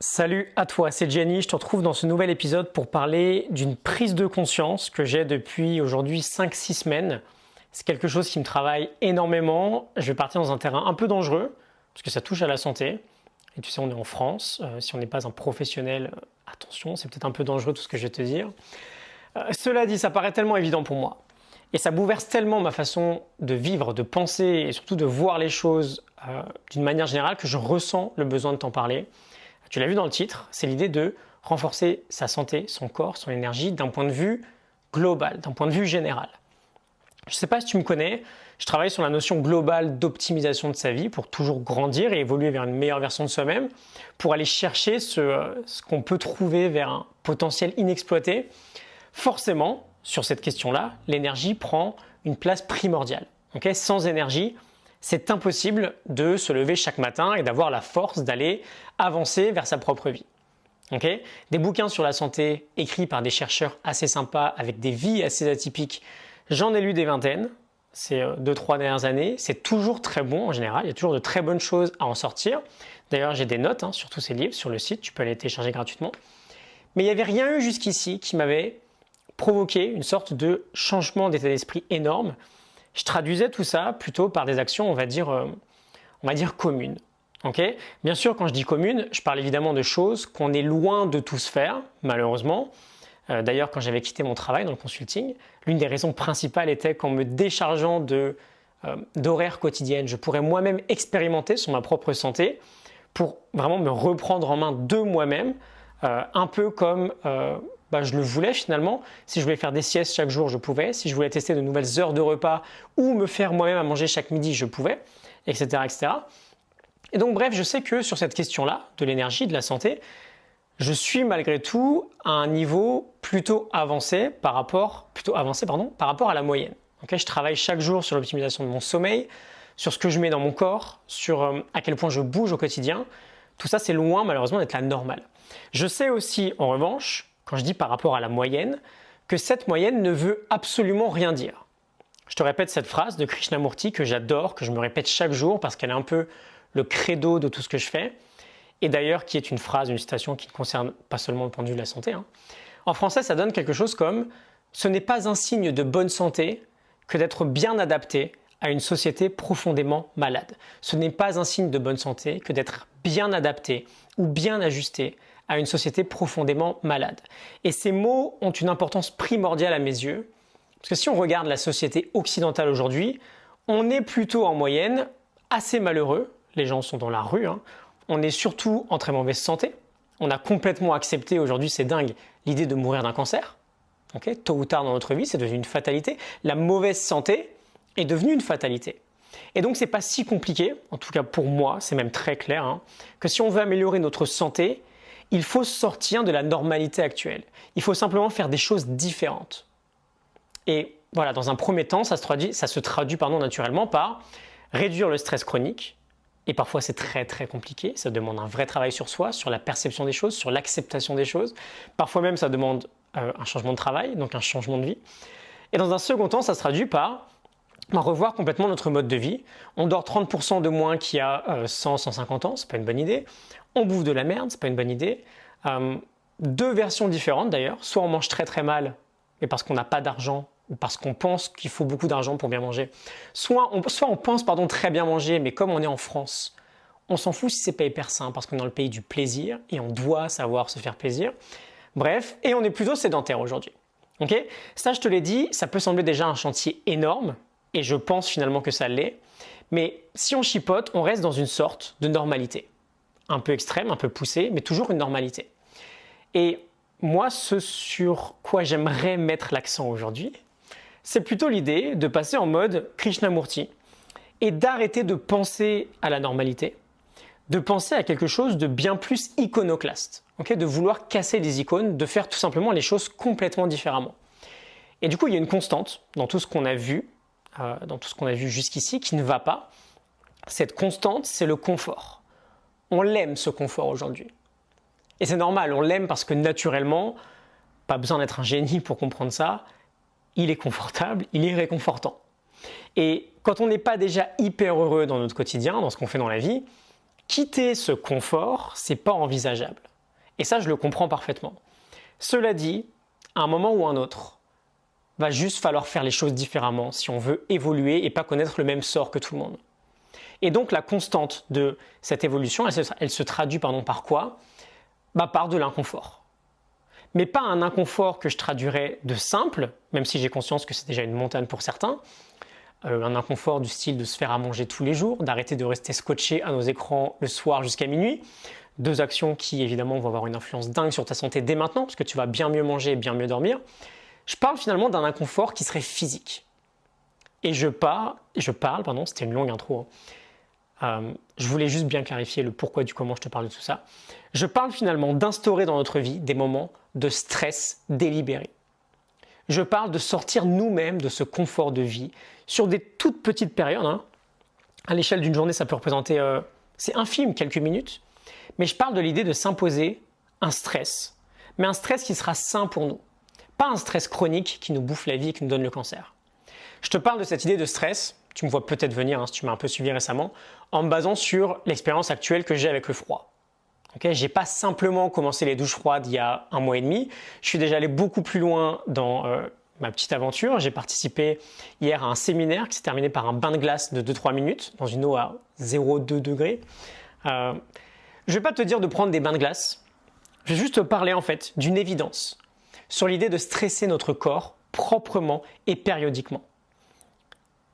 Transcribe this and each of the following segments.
Salut à toi, c'est Jenny, je te retrouve dans ce nouvel épisode pour parler d'une prise de conscience que j'ai depuis aujourd'hui 5-6 semaines. C'est quelque chose qui me travaille énormément. Je vais partir dans un terrain un peu dangereux, parce que ça touche à la santé. Et tu sais, on est en France, si on n'est pas un professionnel, attention, c'est peut-être un peu dangereux tout ce que je vais te dire. Cela dit, ça paraît tellement évident pour moi. Et ça bouleverse tellement ma façon de vivre, de penser et surtout de voir les choses d'une manière générale que je ressens le besoin de t'en parler. Tu l'as vu dans le titre, c'est l'idée de renforcer sa santé, son corps, son énergie d'un point de vue global, d'un point de vue général. Je ne sais pas si tu me connais, je travaille sur la notion globale d'optimisation de sa vie pour toujours grandir et évoluer vers une meilleure version de soi-même, pour aller chercher ce qu'on peut trouver vers un potentiel inexploité. Forcément, sur cette question-là, l'énergie prend une place primordiale. Sans énergie, c'est impossible de se lever chaque matin et d'avoir la force d'aller avancer vers sa propre vie. Des bouquins sur la santé écrits par des chercheurs assez sympas avec des vies assez atypiques, j'en ai lu des vingtaines ces 2-3 dernières années. C'est toujours très bon en général, il y a toujours de très bonnes choses à en sortir. D'ailleurs, j'ai des notes sur tous ces livres sur le site, tu peux les télécharger gratuitement. Mais il n'y avait rien eu jusqu'ici qui m'avait provoqué une sorte de changement d'état d'esprit énorme. Je traduisais tout ça plutôt par des actions, on va dire communes. Bien sûr, quand je dis communes, je parle évidemment de choses qu'on est loin de tous faire, malheureusement. D'ailleurs, quand j'avais quitté mon travail dans le consulting, l'une des raisons principales était qu'en me déchargeant d'horaires quotidiennes, je pourrais moi-même expérimenter sur ma propre santé pour vraiment me reprendre en main de moi-même, un peu comme je le voulais finalement. Si je voulais faire des siestes chaque jour, je pouvais. Si je voulais tester de nouvelles heures de repas ou me faire moi-même à manger chaque midi, je pouvais, etc., etc. Et donc bref, je sais que sur cette question-là, de l'énergie, de la santé, je suis malgré tout à un niveau plutôt avancé par rapport à la moyenne. Je travaille chaque jour sur l'optimisation de mon sommeil, sur ce que je mets dans mon corps, sur à quel point je bouge au quotidien. Tout ça, c'est loin malheureusement d'être la normale. Je sais aussi, en revanche, quand je dis par rapport à la moyenne, que cette moyenne ne veut absolument rien dire. Je te répète cette phrase de Krishnamurti que j'adore, que je me répète chaque jour parce qu'elle est un peu le credo de tout ce que je fais, et d'ailleurs qui est une phrase, une citation qui ne concerne pas seulement le point de vue de la santé. En français, ça donne quelque chose comme « Ce n'est pas un signe de bonne santé que d'être bien adapté à une société profondément malade. Ce n'est pas un signe de bonne santé que d'être bien adapté ou bien ajusté à une société profondément malade. » Et ces mots ont une importance primordiale à mes yeux, parce que si on regarde la société occidentale aujourd'hui, on est plutôt en moyenne assez malheureux, les gens sont dans la rue, on est surtout en très mauvaise santé, on a complètement accepté aujourd'hui, c'est dingue, l'idée de mourir d'un cancer. Tôt ou tard dans notre vie, c'est devenu une fatalité. La mauvaise santé est devenue une fatalité. Et donc, ce n'est pas si compliqué, en tout cas pour moi, c'est même très clair, que si on veut améliorer notre santé, il faut sortir de la normalité actuelle. Il faut simplement faire des choses différentes. Et voilà, dans un premier temps, ça se traduit naturellement par réduire le stress chronique. Et parfois, c'est très très compliqué. Ça demande un vrai travail sur soi, sur la perception des choses, sur l'acceptation des choses. Parfois même, ça demande un changement de travail, donc un changement de vie. Et dans un second temps, ça se traduit par revoir complètement notre mode de vie. On dort 30% de moins qu'il y a 100-150 ans, c'est pas une bonne idée. On bouffe de la merde, c'est pas une bonne idée. Deux versions différentes d'ailleurs. Soit on mange très très mal, mais parce qu'on n'a pas d'argent, ou parce qu'on pense qu'il faut beaucoup d'argent pour bien manger. Soit on pense très bien manger, mais comme on est en France, on s'en fout si c'est pas hyper sain, parce qu'on est dans le pays du plaisir, et on doit savoir se faire plaisir. Bref, et on est plutôt sédentaire aujourd'hui. Ça, je te l'ai dit, ça peut sembler déjà un chantier énorme, et je pense finalement que ça l'est. Mais si on chipote, on reste dans une sorte de normalité. Un peu extrême, un peu poussée, mais toujours une normalité. Et moi, ce sur quoi j'aimerais mettre l'accent aujourd'hui, c'est plutôt l'idée de passer en mode Krishnamurti et d'arrêter de penser à la normalité, de penser à quelque chose de bien plus iconoclaste, de vouloir casser les icônes, de faire tout simplement les choses complètement différemment. Et du coup, il y a une constante dans tout ce qu'on a vu, jusqu'ici, qui ne va pas. Cette constante, c'est le confort. On l'aime ce confort aujourd'hui. Et c'est normal, on l'aime parce que naturellement, pas besoin d'être un génie pour comprendre ça, il est confortable, il est réconfortant. Et quand on n'est pas déjà hyper heureux dans notre quotidien, dans ce qu'on fait dans la vie, quitter ce confort, c'est pas envisageable. Et ça, je le comprends parfaitement. Cela dit, à un moment ou à un autre, va juste falloir faire les choses différemment si on veut évoluer et pas connaître le même sort que tout le monde. Et donc la constante de cette évolution, elle se traduit par quoi? Par de l'inconfort. Mais pas un inconfort que je traduirais de simple, même si j'ai conscience que c'est déjà une montagne pour certains, un inconfort du style de se faire à manger tous les jours, d'arrêter de rester scotché à nos écrans le soir jusqu'à minuit, 2 actions qui évidemment vont avoir une influence dingue sur ta santé dès maintenant, parce que tu vas bien mieux manger et bien mieux dormir. Je parle finalement d'un inconfort qui serait physique. Et je parle, c'était une longue intro, je voulais juste bien clarifier le pourquoi du comment je te parle de tout ça. Je parle finalement d'instaurer dans notre vie des moments de stress délibéré. Je parle de sortir nous-mêmes de ce confort de vie sur des toutes petites périodes. À l'échelle d'une journée, ça peut représenter, c'est infime, quelques minutes. Mais je parle de l'idée de s'imposer un stress, mais un stress qui sera sain pour nous. Pas un stress chronique qui nous bouffe la vie et qui nous donne le cancer. Je te parle de cette idée de stress, tu me vois peut-être venir si tu m'as un peu suivi récemment, en me basant sur l'expérience actuelle que j'ai avec le froid. Okay, je n'ai pas simplement commencé les douches froides il y a 1 mois et demi, je suis déjà allé beaucoup plus loin dans ma petite aventure. J'ai participé hier à un séminaire qui s'est terminé par un bain de glace de 2-3 minutes dans une eau à 0,2 degrés. Je ne vais pas te dire de prendre des bains de glace, je vais juste te parler en fait d'une évidence sur l'idée de stresser notre corps proprement et périodiquement.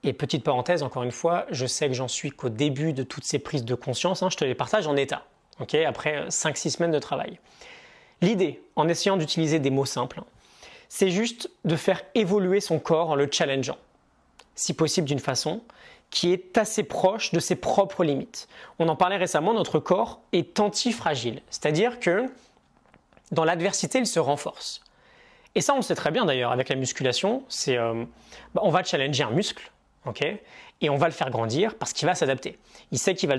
Et petite parenthèse, encore une fois, je sais que j'en suis qu'au début de toutes ces prises de conscience, je te les partage en état. Après 5-6 semaines de travail. L'idée, en essayant d'utiliser des mots simples, c'est juste de faire évoluer son corps en le challengeant, si possible d'une façon qui est assez proche de ses propres limites. On en parlait récemment, notre corps est antifragile, c'est-à-dire que dans l'adversité, il se renforce. Et ça, on le sait très bien d'ailleurs avec la musculation, on va challenger un muscle, et on va le faire grandir parce qu'il va s'adapter. Il sait qu'il va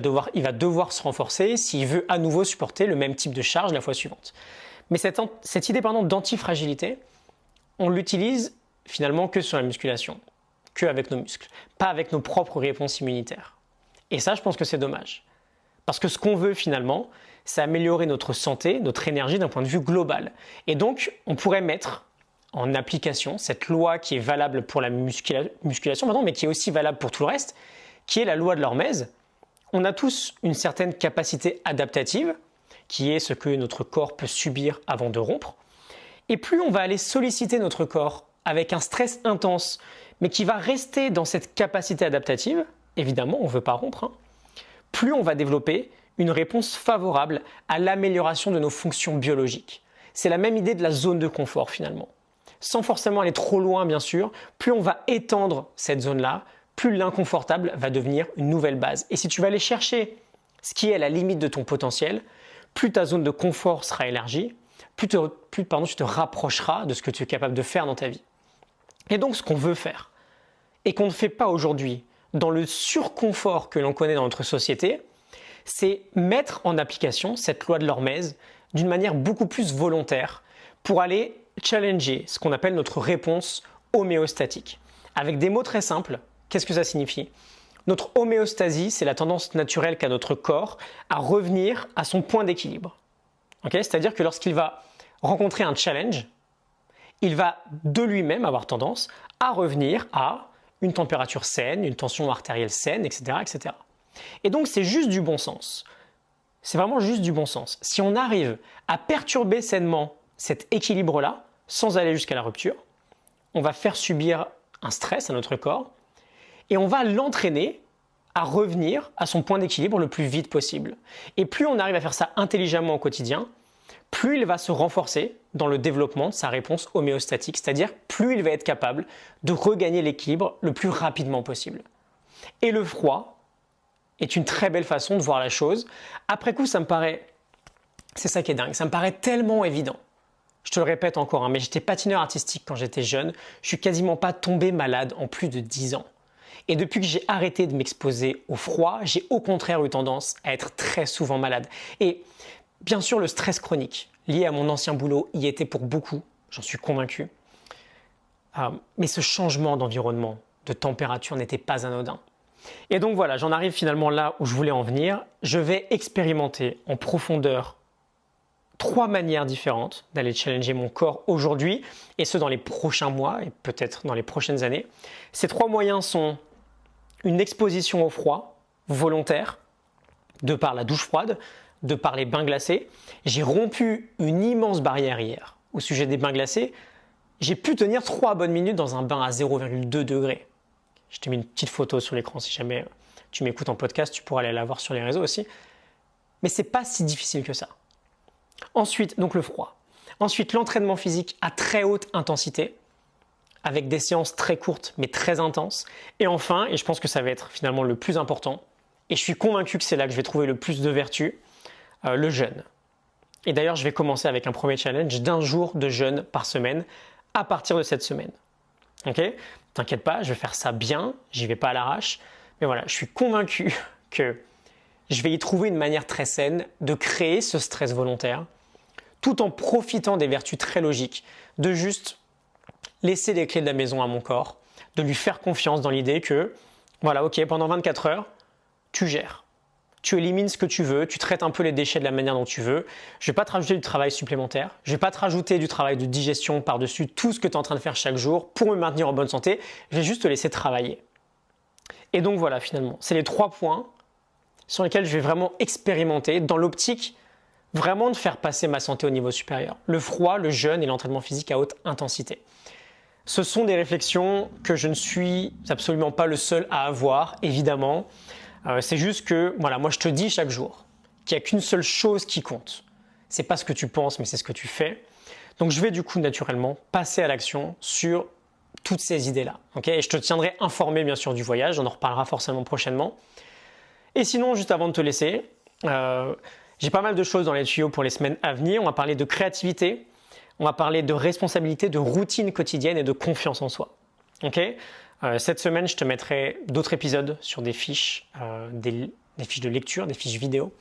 devoir se renforcer s'il veut à nouveau supporter le même type de charge la fois suivante. Mais cette idée d'antifragilité, on l'utilise finalement que sur la musculation, que avec nos muscles, pas avec nos propres réponses immunitaires. Et ça, je pense que c'est dommage. Parce que ce qu'on veut finalement, c'est améliorer notre santé, notre énergie d'un point de vue global. Et donc, on pourrait mettre en application cette loi qui est valable pour la musculation, mais qui est aussi valable pour tout le reste, qui est la loi de l'hormèse. On a tous une certaine capacité adaptative, qui est ce que notre corps peut subir avant de rompre. Et plus on va aller solliciter notre corps avec un stress intense, mais qui va rester dans cette capacité adaptative, évidemment, on ne veut pas rompre, plus on va développer une réponse favorable à l'amélioration de nos fonctions biologiques. C'est la même idée de la zone de confort finalement. Sans forcément aller trop loin, bien sûr, plus on va étendre cette zone-là, plus l'inconfortable va devenir une nouvelle base. Et si tu vas aller chercher ce qui est à la limite de ton potentiel, plus ta zone de confort sera élargie, plus tu te rapprocheras de ce que tu es capable de faire dans ta vie. Et donc, ce qu'on veut faire, et qu'on ne fait pas aujourd'hui, dans le surconfort que l'on connaît dans notre société, c'est mettre en application cette loi de l'hormèse d'une manière beaucoup plus volontaire pour aller challenger ce qu'on appelle notre réponse homéostatique. Avec des mots très simples, qu'est-ce que ça signifie? Notre homéostasie, c'est la tendance naturelle qu'a notre corps à revenir à son point d'équilibre. C'est-à-dire que lorsqu'il va rencontrer un challenge, il va de lui-même avoir tendance à revenir à une température saine, une tension artérielle saine, etc., etc. Et donc, c'est juste du bon sens. C'est vraiment juste du bon sens. Si on arrive à perturber sainement cet équilibre-là, sans aller jusqu'à la rupture, on va faire subir un stress à notre corps et on va l'entraîner à revenir à son point d'équilibre le plus vite possible. Et plus on arrive à faire ça intelligemment au quotidien, plus il va se renforcer dans le développement de sa réponse homéostatique, c'est-à-dire plus il va être capable de regagner l'équilibre le plus rapidement possible. Et le froid est une très belle façon de voir la chose. Après coup, c'est ça qui est dingue, ça me paraît tellement évident. Je te le répète encore, mais j'étais patineur artistique quand j'étais jeune, je suis quasiment pas tombé malade en plus de 10 ans. Et depuis que j'ai arrêté de m'exposer au froid, j'ai au contraire eu tendance à être très souvent malade. Et bien sûr, le stress chronique lié à mon ancien boulot y était pour beaucoup, j'en suis convaincu. Mais ce changement d'environnement, de température n'était pas anodin. Et donc voilà, j'en arrive finalement là où je voulais en venir. Je vais expérimenter en profondeur 3 3 manières différentes d'aller challenger mon corps aujourd'hui, et ce dans les prochains mois et peut-être dans les prochaines années. Ces 3 moyens sont une exposition au froid volontaire, de par la douche froide, de par les bains glacés. J'ai rompu une immense barrière hier au sujet des bains glacés. J'ai pu tenir 3 bonnes minutes dans un bain à 0,2 degrés. Je te mets une petite photo sur l'écran si jamais tu m'écoutes en podcast, tu pourras aller la voir sur les réseaux aussi. Mais c'est pas si difficile que ça. Ensuite, donc le froid. Ensuite, l'entraînement physique à très haute intensité, avec des séances très courtes mais très intenses. Et enfin, et je pense que ça va être finalement le plus important, et je suis convaincu que c'est là que je vais trouver le plus de vertu, le jeûne. Et d'ailleurs, je vais commencer avec un premier challenge d'1 jour de jeûne par semaine à partir de cette semaine. Ok ? T'inquiète pas, je vais faire ça bien, j'y vais pas à l'arrache. Mais voilà, je suis convaincu que je vais y trouver une manière très saine de créer ce stress volontaire, tout en profitant des vertus très logiques de juste laisser les clés de la maison à mon corps, de lui faire confiance dans l'idée que, voilà, ok, pendant 24 heures, tu gères. Tu élimines ce que tu veux, tu traites un peu les déchets de la manière dont tu veux. Je ne vais pas te rajouter du travail supplémentaire. Je ne vais pas te rajouter du travail de digestion par-dessus tout ce que tu es en train de faire chaque jour pour me maintenir en bonne santé. Je vais juste te laisser travailler. Et donc voilà, finalement, c'est les 3 points sur lesquels je vais vraiment expérimenter dans l'optique vraiment de faire passer ma santé au niveau supérieur. Le froid, le jeûne et l'entraînement physique à haute intensité. Ce sont des réflexions que je ne suis absolument pas le seul à avoir, évidemment. C'est juste que, voilà, moi je te dis chaque jour qu'il n'y a qu'une seule chose qui compte. C'est pas ce que tu penses, mais c'est ce que tu fais. Donc je vais du coup naturellement passer à l'action sur toutes ces idées-là. Okay, et je te tiendrai informé bien sûr du voyage, on en reparlera forcément prochainement. Et sinon, juste avant de te laisser, j'ai pas mal de choses dans les tuyaux pour les semaines à venir. On va parler de créativité, on va parler de responsabilité, de routine quotidienne et de confiance en soi. Okay, cette semaine, je te mettrai d'autres épisodes sur des fiches, des fiches de lecture, des fiches vidéo.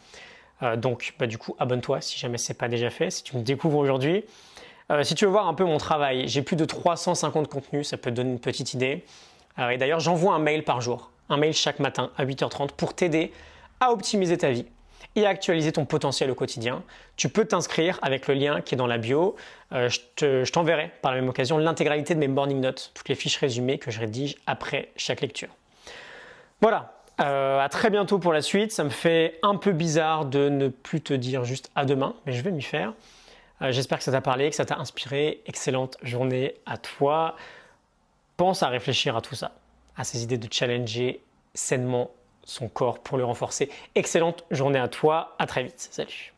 Donc, du coup, abonne-toi si jamais ce n'est pas déjà fait, si tu me découvres aujourd'hui. Si tu veux voir un peu mon travail, j'ai plus de 350 contenus, ça peut te donner une petite idée. Et d'ailleurs, j'envoie un mail par jour, un mail chaque matin à 8h30 pour t'aider à optimiser ta vie et à actualiser ton potentiel au quotidien. Tu peux t'inscrire avec le lien qui est dans la bio. Je t'enverrai par la même occasion l'intégralité de mes morning notes, toutes les fiches résumées que je rédige après chaque lecture. Voilà, à très bientôt pour la suite. Ça me fait un peu bizarre de ne plus te dire juste à demain, mais je vais m'y faire. J'espère que ça t'a parlé, que ça t'a inspiré. Excellente journée à toi. Pense à réfléchir à tout ça, à ces idées de challenger sainement son corps pour le renforcer. Excellente journée à toi, à très vite, salut.